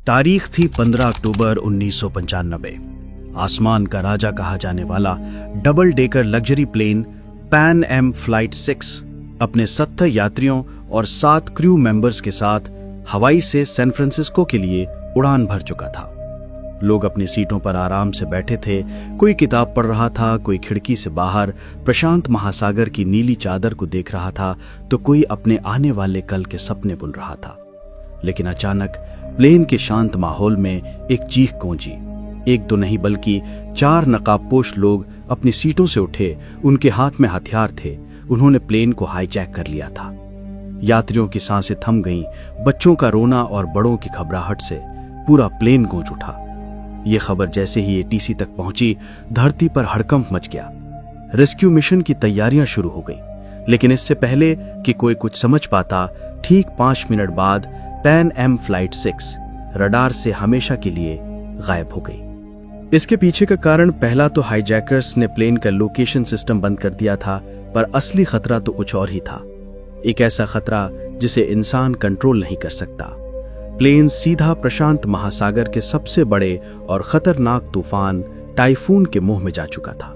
तारीख थी 15 अक्टूबर 1995। आसमान का राजा कहा जाने वाला double decker luxury plane Pan Am flight 6 अपने 70 यात्रियों और 7 क्रू मेंबर्स के साथ हवाई से सैन फ्रांसिस्को के लिए उड़ान भर चुका था। लोग अपनी सीटों पर आराम से बैठे थे। कोई किताब पढ़ रहा था, कोई खिड़की से बाहर प्रशांत महासागर की नीली चादर को देख रहा था, तो कोई अपने आने वाले कल के सपने बुन रहा था। लेकिन अचानक प्लेन के शांत माहौल में एक चीख गूंजी। एक दो नहीं बल्कि 4 नकाबपोश लोग अपनी सीटों से उठे। उनके हाथ में हथियार थे। उन्होंने प्लेन को हाईजैक कर लिया था। यात्रियों की सांसें थम गईं। बच्चों का रोना और बड़ों की घबराहट से पूरा प्लेन गूंज उठा। यह खबर जैसे ही एटीसी तक पहुंची, धरती पर हड़कंप मच गया। रेस्क्यू मिशन की तैयारियां शुरू हो गईं। लेकिन इससे पहले कि कोई कुछ समझ पाता, ठीक 5 मिनट बाद पैन एम फ्लाइट 6 रडार से हमेशा के लिए गायब हो गई। इसके पीछे का कारण पहला तो हाईजैकर्स ने प्लेन का लोकेशन सिस्टम बंद कर दिया था, पर असली खतरा तो कुछ और ही था। एक ऐसा खतरा जिसे इंसान कंट्रोल नहीं कर सकता। प्लेन सीधा प्रशांत महासागर के सबसे बड़े और खतरनाक तूफान टाइफून के मुंह में जा चुका था।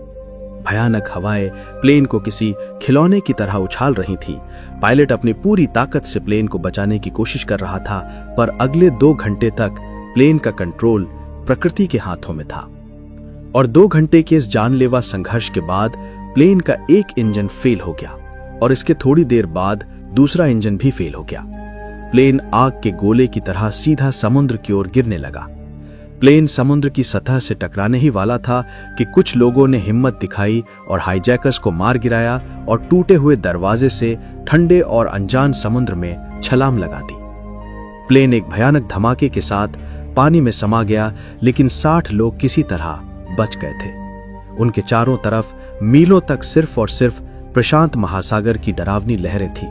भयानक हवाएं प्लेन को किसी खिलौने की तरह उछाल रही थी। पायलट अपनी पूरी ताकत से प्लेन को बचाने की कोशिश कर रहा था, पर अगले 2 घंटे तक प्लेन का कंट्रोल प्रकृति के हाथों में था। और 2 घंटे के इस जानलेवा संघर्ष के बाद प्लेन का एक इंजन फेल हो गया और इसके थोड़ी देर बाद दूसरा इंजन भी फेल हो गया। प्लेन आग के गोले की तरह सीधा समुद्र की ओर गिरने लगा। प्लेन समुद्र की सतह से टकराने ही वाला था कि कुछ लोगों ने हिम्मत दिखाई और हाईजैकर्स को मार गिराया और टूटे हुए दरवाजे से ठंडे और अनजान समुद्र में छलांग लगा दी। प्लेन एक भयानक धमाके के साथ पानी में समा गया, लेकिन 60 लोग किसी तरह बच गए थे। उनके चारों तरफ मीलों तक सिर्फ और सिर्फ प्रशांत महासागर की डरावनी लहरें थी।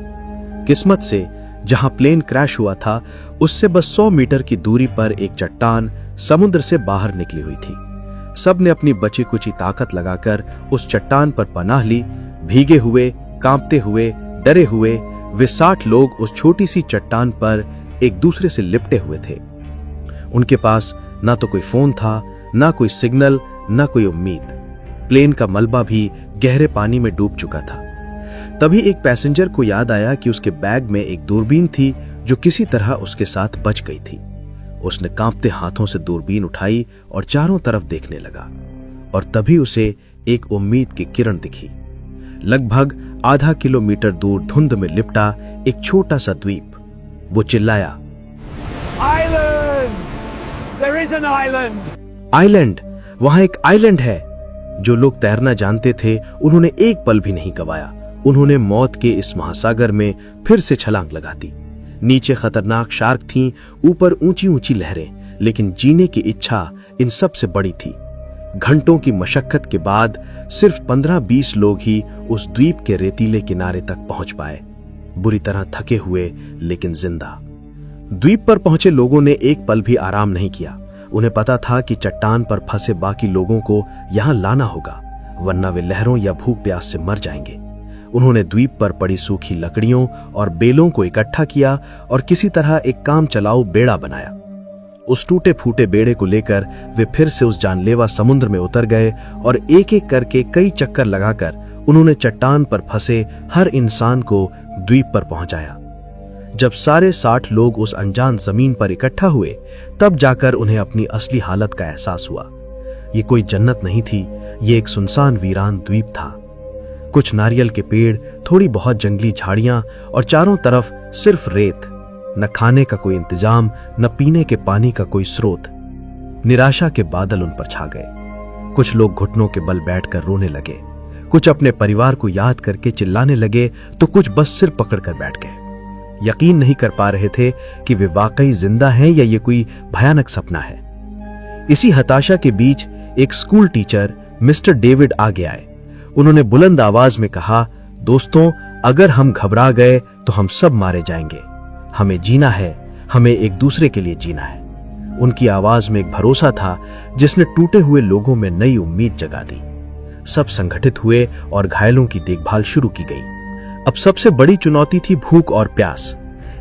किस्मत से जहां प्लेन क्रैश हुआ था, उससे बस 100 मीटर की दूरी पर एक चट्टान समुद्र से बाहर निकली हुई थी। सब ने अपनी बची कुची ताकत लगाकर उस चट्टान पर पनाह ली। भीगे हुए, कांपते हुए, डरे हुए वे 60 लोग उस छोटी सी चट्टान पर एक दूसरे से लिपटे हुए थे। उनके पास ना तो कोई फोन था, ना कोई सिग्नल, ना कोई उम्मीद। प्लेन का मलबा भी गहरे पानी में डूब चुका था। तभी एक पैसेंजर को याद आया कि उसके बैग में एक दूरबीन थी जो किसी तरह उसके साथ बच गई थी। उसने कांपते हाथों से दूरबीन उठाई और चारों तरफ देखने लगा, और तभी उसे एक उम्मीद की किरण दिखी। लगभग आधा किलोमीटर दूर धुंध में लिपटा एक छोटा सा द्वीप। वो चिल्लाया, island! There is an island! Island! वहां एक आइलैंड है। जो लोग तैरना जानते थे, उन्होंने एक पल भी नहीं गवाया। उन्होंने मौत के इस महासागर में फिर से छलांग लगा दी। नीचे खतरनाक शार्क थीं, ऊपर ऊंची ऊंची लहरें, लेकिन जीने की इच्छा इन सब से बड़ी थी। घंटों की मशक्कत के बाद सिर्फ 15-20 लोग ही उस द्वीप के रेतीले किनारे तक पहुंच पाए, बुरी तरह थके हुए लेकिन जिंदा। द्वीप पर पहुंचे लोगों ने एक पल भी आराम नहीं किया। उन्हें पता था कि चट्टान पर फंसे बाकी लोगों को यहां लाना होगा, वरना वे लहरों या भूख प्यास से मर जाएंगे। उन्होंने द्वीप पर पड़ी सूखी लकड़ियों और बेलों को इकट्ठा किया और किसी तरह एक काम चलाऊ बेड़ा बनाया। उस टूटे फूटे बेड़े को लेकर वे फिर से उस जानलेवा समुद्र में उतर गए और एक एक करके कई चक्कर लगाकर उन्होंने चट्टान पर फंसे हर इंसान को द्वीप पर पहुंचाया। जब सारे 60 लोग उस अनजान जमीन पर इकट्ठा हुए, तब जाकर उन्हें अपनी असली हालत का एहसास हुआ। ये कोई जन्नत नहीं थी, ये एक सुनसान वीरान द्वीप था। कुछ नारियल के पेड़, थोड़ी बहुत जंगली झाड़ियां और चारों तरफ सिर्फ रेत। न खाने का कोई इंतजाम, न पीने के पानी का कोई स्रोत। निराशा के बादल उन पर छा गए। कुछ लोग घुटनों के बल बैठकर रोने लगे, कुछ अपने परिवार को याद करके चिल्लाने लगे, तो कुछ बस सिर पकड़कर बैठ गए। यकीन नहीं कर पा रहे थे कि वे वाकई जिंदा हैं या ये कोई भयानक सपना है। इसी हताशा के बीच एक स्कूल टीचर मिस्टर डेविड आगे आए। उन्होंने बुलंद आवाज में कहा, दोस्तों, अगर हम घबरा गए तो हम सब मारे जाएंगे। हमें जीना है, हमें एक दूसरे के लिए जीना है। उनकी आवाज में एक भरोसा था जिसने टूटे हुए लोगों में नई उम्मीद जगा दी। सब संगठित हुए और घायलों की देखभाल शुरू की गई। अब सबसे बड़ी चुनौती थी भूख और प्यास।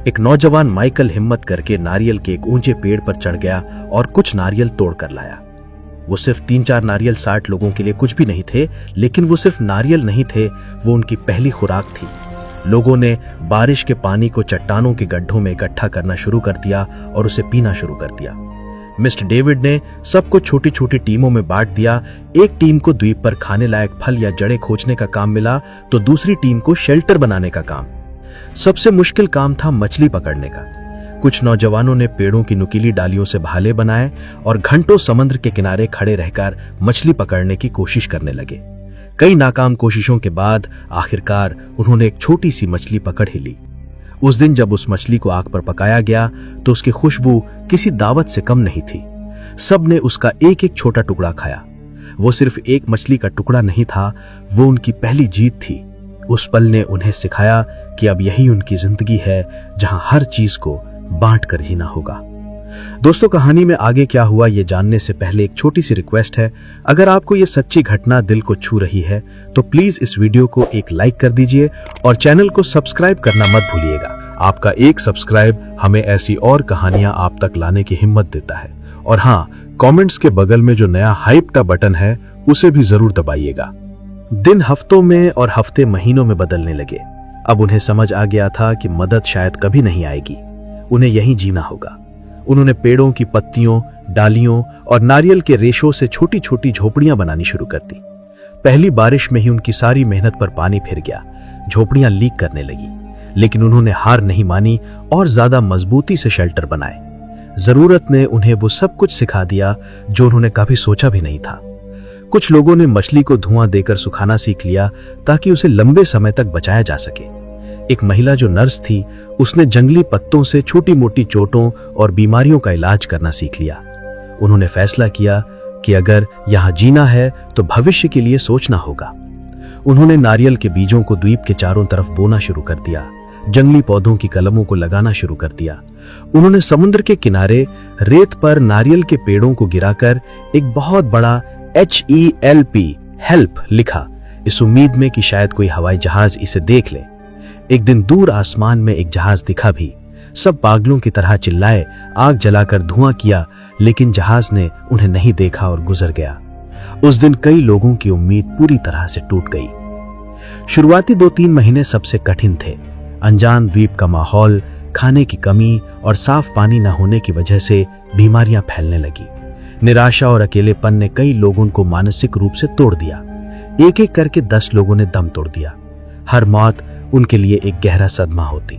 एक नौजवान माइकल हिम्मत करके नारियल के एक ऊंचे पेड़ पर चढ़ गया और कुछ नारियल तोड़ कर लाया। वो सिर्फ 3-4 नारियल 60 लोगों के लिए कुछ भी नहीं थे, लेकिन वो सिर्फ नारियल नहीं थे, वो उनकी पहली खुराक थी। लोगों ने बारिश के पानी को चट्टानों के गड्ढों में इकट्ठा करना शुरू कर दिया और उसे पीना शुरू कर दिया। मिस्टर डेविड ने सबको छोटी छोटी टीमों में बांट दिया। एक टीम को द्वीप पर खाने लायक फल या जड़ें खोजने का काम मिला तो दूसरी टीम को शेल्टर बनाने का काम। सबसे मुश्किल काम था मछली पकड़ने का। कुछ नौजवानों ने पेड़ों की नुकीली डालियों से भाले बनाए और घंटों समुद्र के किनारे खड़े रहकर मछली पकड़ने की कोशिश करने लगे। कई नाकाम कोशिशों के बाद आखिरकार उन्होंने एक छोटी सी मछली पकड़ ही ली। उस दिन जब उस मछली को आग पर पकाया गया तो उसकी खुशबू किसी दावत से कम नहीं थी। सबने उसका एक एक छोटा टुकड़ा खाया। वो सिर्फ एक मछली का टुकड़ा नहीं था, वो उनकी पहली जीत थी। उस पल ने उन्हें सिखाया कि अब यही उनकी जिंदगी है जहां हर चीज को बांट कर जीना होगा। दोस्तों, कहानी में आगे क्या हुआ ये जानने से पहले एक छोटी सी रिक्वेस्ट है। अगर आपको ये सच्ची घटना दिल को छू रही है तो प्लीज इस वीडियो को एक लाइक कर दीजिए और चैनल को सब्सक्राइब करना मत भूलिएगा। आपका एक सब्सक्राइब हमें ऐसी और कहानियां आप तक लाने की हिम्मत देता है। और हाँ, कमेंट्स के बगल में जो नया हाइप का बटन है उसे भी जरूर दबाइएगा। दिन हफ्तों में और हफ्ते महीनों में बदलने लगे। अब उन्हें समझ आ गया था कि मदद शायद कभी नहीं आएगी, उन्हें यहीं जीना होगा। उन्होंने पेड़ों की पत्तियों, डालियों और नारियल के रेशों से छोटी छोटी झोपड़ियां बनानी शुरू कर दी। पहली बारिश में ही उनकी सारी मेहनत पर पानी फिर गया। झोपड़ियां लीक करने लगी, लेकिन उन्होंने हार नहीं मानी और ज्यादा मजबूती से शेल्टर बनाए। जरूरत ने उन्हें वो सब कुछ सिखा दिया जो उन्होंने कभी सोचा भी नहीं था। कुछ लोगों ने मछली को धुआं देकर सुखाना सीख लिया ताकि उसे लंबे समय तक बचाया जा सके। एक महिला जो नर्स थी, उसने जंगली पत्तों से छोटी मोटी चोटों और बीमारियों का इलाज करना सीख लिया। उन्होंने फैसला किया कि अगर यहां जीना है तो भविष्य के लिए सोचना होगा। उन्होंने नारियल के बीजों को द्वीप के चारों तरफ बोना शुरू कर दिया, जंगली पौधों की कलमों को लगाना शुरू कर दिया। उन्होंने समुद्र के किनारे रेत पर नारियल के पेड़ों को गिराकर एक बहुत बड़ा HELP हेल्प लिखा, इस उम्मीद में कि शायद कोई हवाई जहाज इसे देख ले। एक दिन दूर आसमान में एक जहाज दिखा भी। सब पागलों की तरह चिल्लाए, आग जलाकर धुआं किया, लेकिन जहाज ने उन्हें नहीं देखा और गुजर गया। उस दिन कई लोगों की उम्मीद पूरी तरह से टूट गई। शुरुआती 2-3 महीने सबसे कठिन थे। अनजान द्वीप का माहौल, खाने की कमी और साफ पानी न होने की वजह से बीमारियां फैलने लगी। निराशा और अकेलेपन ने कई लोगों को मानसिक रूप से तोड़ दिया। एक एक करके 10 लोगों ने दम तोड़ दिया। हर मौत उनके लिए एक गहरा सदमा होती।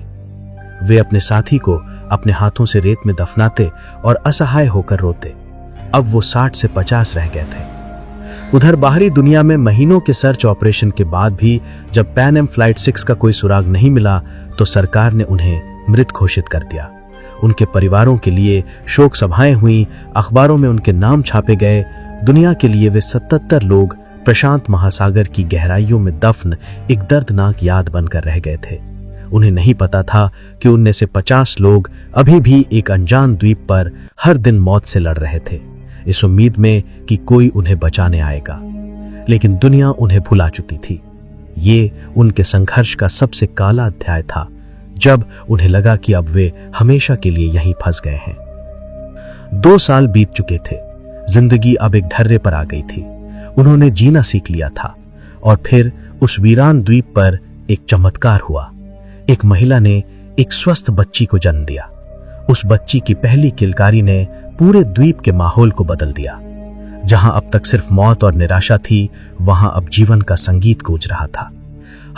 वे अपने साथी को अपने हाथों से रेत में दफनाते और असहाय होकर रोते। अब वो 60 से 50 रह गए थे। उधर बाहरी दुनिया में महीनों के सर्च ऑपरेशन के बाद भी जब पैन एम फ्लाइट 6 का कोई सुराग नहीं मिला तो सरकार ने उन्हें मृत घोषित कर दिया। उनके परिवारों के लिए शोक सभाएं हुई, अखबारों में उनके नाम छापे गए। दुनिया के लिए वे 77 लोग प्रशांत महासागर की गहराइयों में दफन एक दर्दनाक याद बनकर रह गए थे। उन्हें नहीं पता था कि उनमें से 50 लोग अभी भी एक अनजान द्वीप पर हर दिन मौत से लड़ रहे थे, इस उम्मीद में कि कोई उन्हें बचाने आएगा। लेकिन दुनिया उन्हें भुला चुकी थी। ये उनके संघर्ष का सबसे काला अध्याय था, जब उन्हें लगा कि अब वे हमेशा के लिए यहीं फंस गए हैं। 2 साल बीत चुके थे। जिंदगी अब एक ढर्रे पर आ गई थी। उन्होंने जीना सीख लिया था। और फिर उस वीरान द्वीप पर एक चमत्कार हुआ। एक महिला ने एक स्वस्थ बच्ची को जन्म दिया। उस बच्ची की पहली किलकारी ने पूरे द्वीप के माहौल को बदल दिया। जहां अब तक सिर्फ मौत और निराशा थी, वहां अब जीवन का संगीत गूंज रहा था।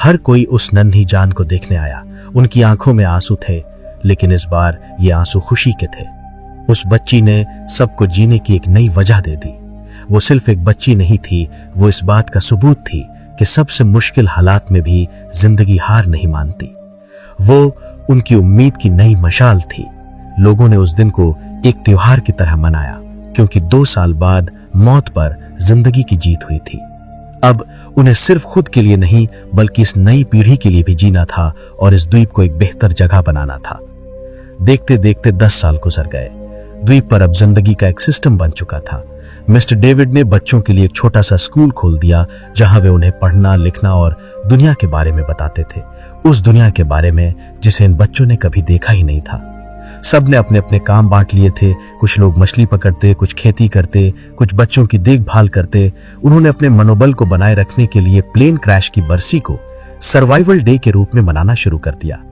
हर कोई उस नन्ही जान को देखने आया। उनकी आंखों में आंसू थे, लेकिन इस बार ये आंसू खुशी के थे। उस बच्ची ने सबको जीने की एक नई वजह दे दी। वो सिर्फ एक बच्ची नहीं थी, वो इस बात का सबूत थी कि सबसे मुश्किल हालात में भी जिंदगी हार नहीं मानती। वो उनकी उम्मीद की नई मशाल थी। लोगों ने उस दिन को एक त्योहार की तरह मनाया, क्योंकि 2 साल बाद मौत पर जिंदगी की जीत हुई थी। अब उन्हें सिर्फ खुद के लिए नहीं, बल्कि इस नई पीढ़ी के लिए भी जीना था और इस द्वीप को एक बेहतर जगह बनाना था। देखते देखते 10 साल गुजर गए। द्वीप पर अब जिंदगी का एक सिस्टम बन चुका था। मिस्टर डेविड ने बच्चों के लिए एक छोटा सा स्कूल खोल दिया, जहां वे उन्हें पढ़ना, लिखना और दुनिया के बारे में बताते थे। उस दुनिया के बारे में जिसे इन बच्चों ने कभी देखा ही नहीं था। सब ने अपने अपने काम बांट लिए थे। कुछ लोग मछली पकड़ते, कुछ खेती करते, कुछ बच्चों की देखभाल करते। उन्होंने अपने मनोबल को बनाए रखने के लिए प्लेन क्रैश की बरसी को सर्वाइवल डे के रूप में मनाना शुरू कर दिया।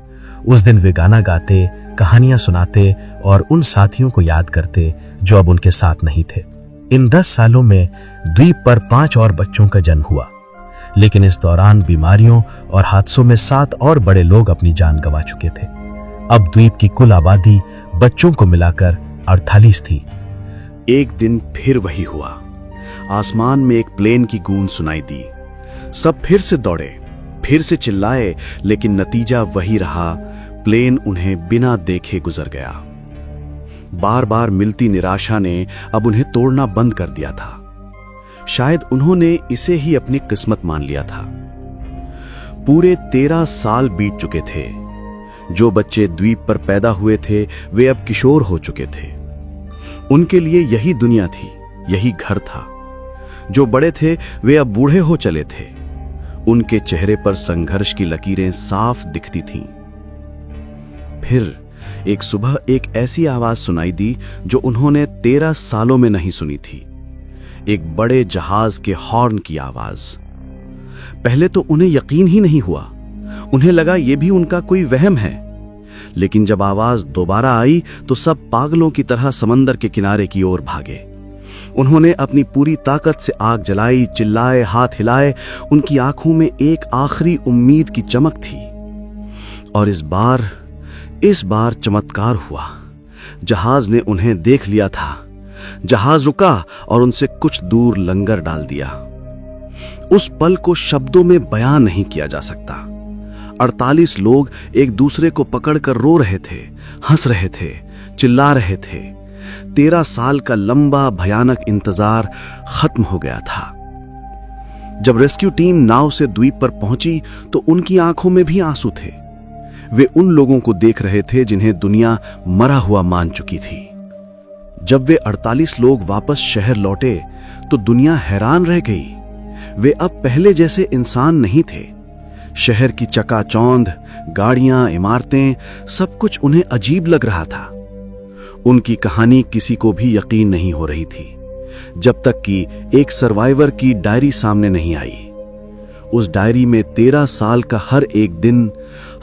उस दिन वे गाना गाते, कहानियां सुनाते और उन साथियों को याद करते जो अब उनके साथ नहीं थे। इन 10 सालों में द्वीप पर 5 और बच्चों का जन्म हुआ, लेकिन इस दौरान बीमारियों और हादसों में 7 और बड़े लोग अपनी जान गंवा चुके थे। अब द्वीप की कुल आबादी बच्चों को मिलाकर 48 थी। एक दिन फिर वही हुआ। आसमान में एक प्लेन की गूंज सुनाई दी। सब फिर से दौड़े, फिर से चिल्लाए, लेकिन नतीजा वही रहा। प्लेन उन्हें बिना देखे गुजर गया। बार बार मिलती निराशा ने अब उन्हें तोड़ना बंद कर दिया था। शायद उन्होंने इसे ही अपनी किस्मत मान लिया था। पूरे 13 साल बीत चुके थे। जो बच्चे द्वीप पर पैदा हुए थे वे अब किशोर हो चुके थे। उनके लिए यही दुनिया थी, यही घर था। जो बड़े थे वे अब बूढ़े हो चले थे। उनके चेहरे पर संघर्ष की लकीरें साफ दिखती थीं। फिर एक सुबह एक ऐसी आवाज सुनाई दी जो उन्होंने 13 सालों में नहीं सुनी थी। एक बड़े जहाज के हॉर्न की आवाज। पहले तो उन्हें यकीन ही नहीं हुआ। उन्हें लगा यह भी उनका कोई वहम है। लेकिन जब आवाज दोबारा आई तो सब पागलों की तरह समंदर के किनारे की ओर भागे। उन्होंने अपनी पूरी ताकत से आग जलाई, चिल्लाए, हाथ हिलाए। उनकी आंखों में एक आखिरी उम्मीद की चमक थी। और इस बार चमत्कार हुआ। जहाज ने उन्हें देख लिया था। जहाज रुका और उनसे कुछ दूर लंगर डाल दिया। उस पल को शब्दों में बयां नहीं किया जा सकता। 48 लोग एक दूसरे को पकड़कर रो रहे थे, हंस रहे थे, चिल्ला रहे थे। 13 साल का लंबा भयानक इंतजार खत्म हो गया था। जब रेस्क्यू टीम नाव से द्वीप पर पहुंची तो उनकी आंखों में भी आंसू थे। वे उन लोगों को देख रहे थे जिन्हें दुनिया मरा हुआ मान चुकी थी। जब वे 48 लोग वापस शहर लौटे तो दुनिया हैरान रह गई। वे अब पहले जैसे इंसान नहीं थे। शहर की चकाचौंध, गाड़ियां, इमारतें, सब कुछ उन्हें अजीब लग रहा था। उनकी कहानी किसी को भी यकीन नहीं हो रही थी, जब तक कि एक सर्वाइवर की डायरी सामने नहीं आई। उस डायरी में 13 साल का हर एक दिन,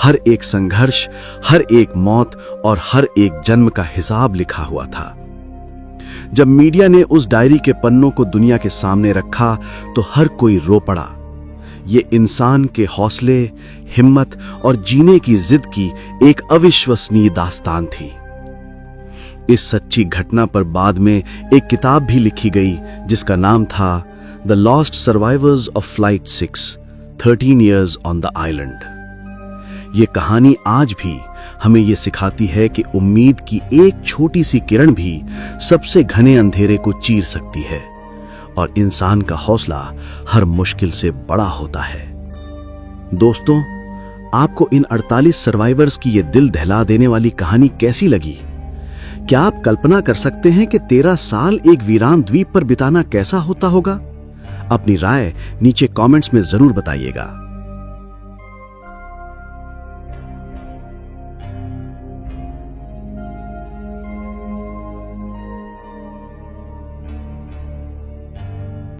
हर एक संघर्ष, हर एक मौत और हर एक जन्म का हिसाब लिखा हुआ था। जब मीडिया ने उस डायरी के पन्नों को दुनिया के सामने रखा तो हर कोई रो पड़ा। ये इंसान के हौसले, हिम्मत और जीने की जिद की एक अविश्वसनीय दास्तान थी। इस सच्ची घटना पर बाद में एक किताब भी लिखी गई जिसका नाम था the lost survivors of flight 6, 13 years on the island. ये कहानी आज भी हमें ये सिखाती है कि उम्मीद की एक छोटी सी किरण भी सबसे घने अंधेरे को चीर सकती है और इंसान का हौसला हर मुश्किल से बड़ा होता है। दोस्तों, आपको इन 48 सर्वाइवर्स की ये दिल दहला देने वाली कहानी कैसी लगी? क्या आप कल्पना कर सकते हैं कि 13 साल एक वीरान द्वीप पर बिताना कैसा होता होगा? अपनी राय नीचे कमेंट्स में जरूर बताइएगा।